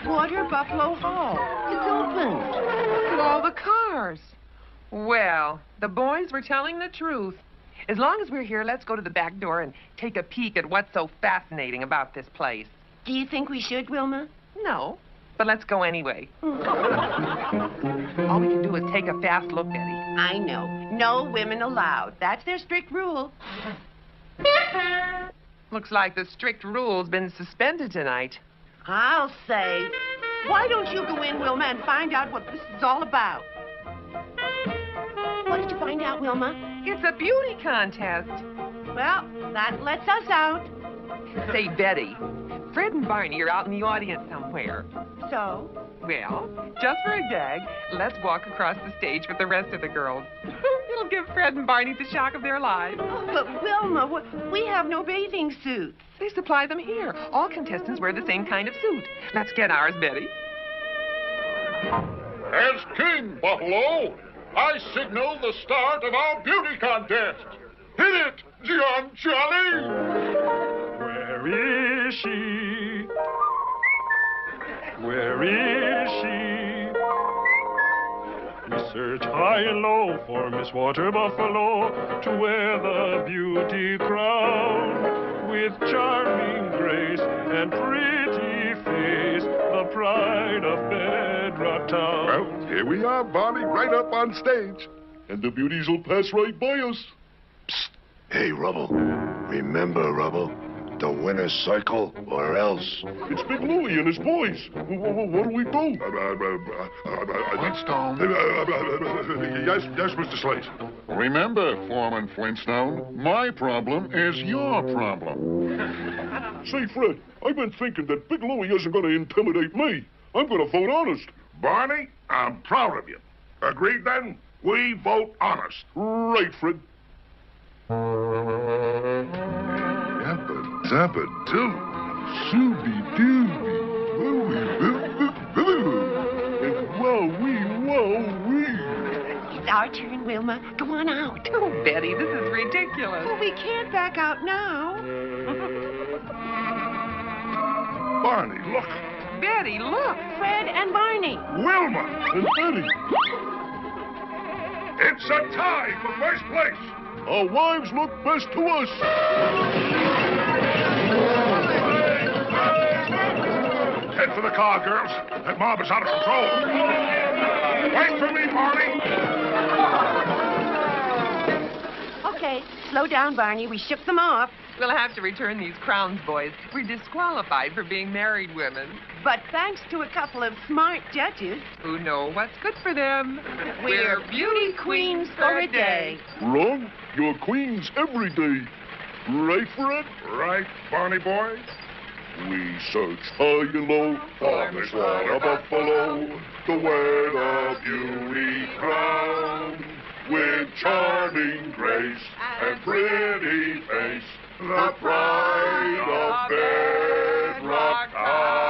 Water Buffalo Hall. It's open. Look at all the cars. Well, the boys were telling the truth. As long as we're here, let's go to the back door and take a peek at what's so fascinating about this place. Do you think we should, Wilma? No, but let's go anyway. All we can do is take a fast look, Betty. I know. No women allowed. That's their strict rule. Looks like the strict rule's been suspended tonight. I'll say. Why don't you go in, Wilma, and find out what this is all about? What did you find out, Wilma? It's a beauty contest. Well, that lets us out. Say, Betty, Fred and Barney are out in the audience somewhere. So? Well, just for a gag, let's walk across the stage with the rest of the girls. It'll give Fred and Barney the shock of their lives. But, Wilma, we have no bathing suits. They supply them here. All contestants wear the same kind of suit. Let's get ours, Betty. As King Buffalo, I signal the start of our beauty contest. Hit it, John Charlie! Where is she? Where is she? We search high and low for Miss Water Buffalo to wear the beauty crown. With charming grace and pretty face, the pride of Bedrock Town. Well, here we are, Barney, right up on stage. And the beauties will pass right by us. Psst. Hey, Rubble. Remember, Rubble, the winner's circle or else. It's Big Louie and his boys. What do we do? Flintstone. Yes, Mr. Slate. Remember, Foreman Flintstone, my problem is your problem. Say, Fred, I've been thinking that Big Louie isn't going to intimidate me. I'm going to vote honest. Barney, I'm proud of you. Agreed, then? We vote honest. Right, Fred. Yappa-dabba-doo. Shooby-dooby. Woo-wee-boo-boo-boo. And wowee-wowee. It's our turn, Wilma. Go on out. Oh, Betty, this is ridiculous. Well, we can't back out now. Barney, look. Betty, look. Fred and Barney. Wilma. And Betty. It's a tie for first place. Our wives look best to us. Head for the car, girls. That mob is out of control. Wait for me, Barney. Okay, slow down, Barney. We shook them off. We'll have to return these crowns, boys. We're disqualified for being married women. But thanks to a couple of smart judges, who know what's good for them, we're beauty queens for a day. Wrong. You're queens every day. Right, Fred? Right, Barney boy. We search high and low for Miss Water Buffalo to wear the beauty crown. With charming grace and pretty face, the pride of Bedrock Town.